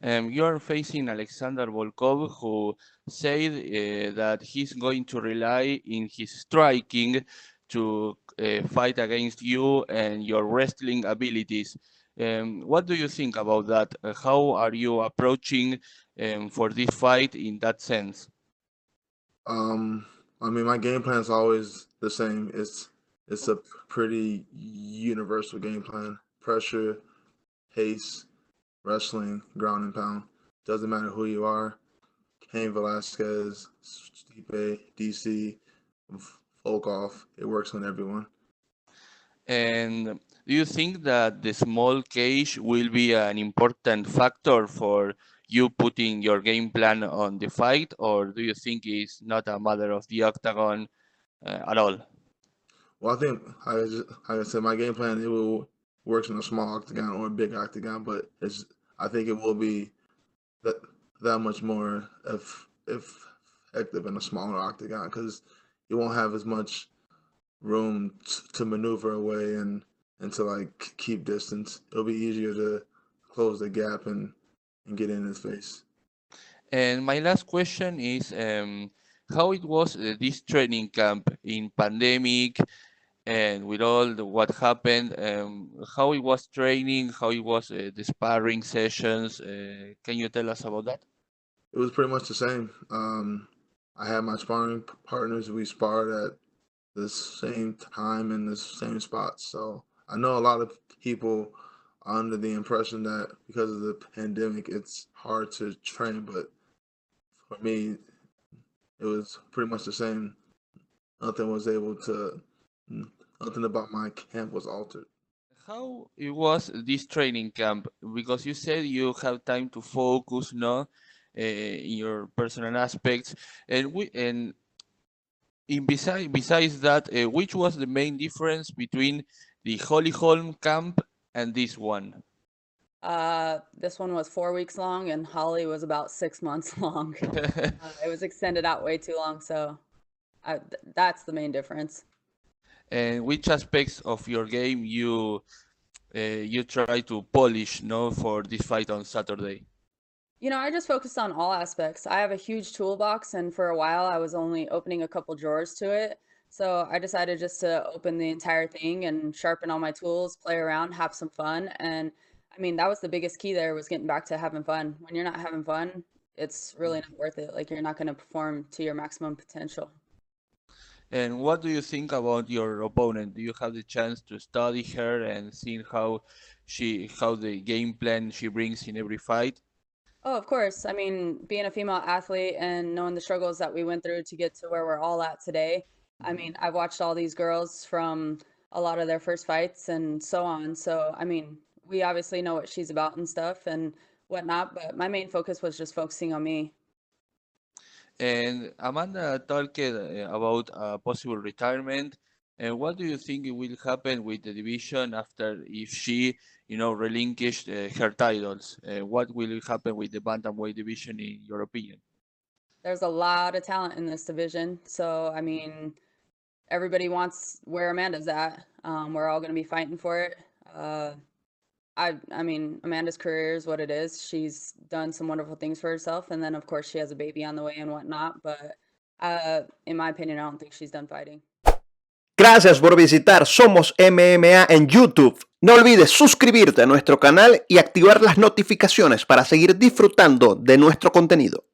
You're facing Alexander Volkov, who said that he's going to rely in his striking to fight against you and your wrestling abilities. What do you think about that? How are you approaching for this fight in that sense? I mean, my game plan is always the same. It's a pretty universal game plan. Pressure, pace, wrestling, ground and pound. Doesn't matter who you are. Cain Velasquez, Stipe, DC, Volkov. It works on everyone. And do you think that the small cage will be an important factor for you putting your game plan on the fight, or do you think it's not a matter of the octagon at all? Well, I think, like I said, my game plan it will works in a small octagon or a big octagon, but I think it will be that much more effective in a smaller octagon because you won't have as much room to maneuver away and to like keep distance. It'll be easier to close the gap and get in his face. And my last question is how it was this training camp in pandemic and with all what happened, how it was training, how it was the sparring sessions. Can you tell us about that? It was pretty much the same. I had my sparring partners. We sparred at the same time in the same spots. So I know a lot of people are under the impression that because of the pandemic, it's hard to train. But for me, it was pretty much the same. Nothing was able to, nothing about my camp was altered. How it was this training camp? Because you said you have time to focus, no, in your personal aspects, and besides that, which was the main difference between the Holy Holm camp and this one? This one was 4 weeks long, and Holly was about 6 months long. It was extended out way too long, so that's the main difference. And which aspects of your game you try to polish, no, for this fight on Saturday? You know, I just focused on all aspects. I have a huge toolbox, and for a while I was only opening a couple drawers to it. So I decided just to open the entire thing and sharpen all my tools, play around, have some fun. And I mean, that was the biggest key there, was getting back to having fun. When you're not having fun, it's really not worth it. Like, you're not going to perform to your maximum potential. And what do you think about your opponent? Do you have the chance to study her and see how the game plan she brings in every fight? Oh, of course. I mean, being a female athlete and knowing the struggles that we went through to get to where we're all at today, I mean, I've watched all these girls from a lot of their first fights and so on. So, I mean, we obviously know what she's about and stuff and whatnot, but my main focus was just focusing on me. And Amanda talked about possible retirement. And what do you think will happen with the division after if she, relinquished her titles? What will happen with the bantamweight division in your opinion? There's a lot of talent in this division. So, I mean, everybody wants where Amanda's at. We're all going to be fighting for it. I mean, Amanda's career is what it is. She's done some wonderful things for herself. And then, of course, she has a baby on the way and whatnot. But in my opinion, I don't think she's done fighting. Gracias por visitar Somos MMA en YouTube. No olvides suscribirte a nuestro canal y activar las notificaciones para seguir disfrutando de nuestro contenido.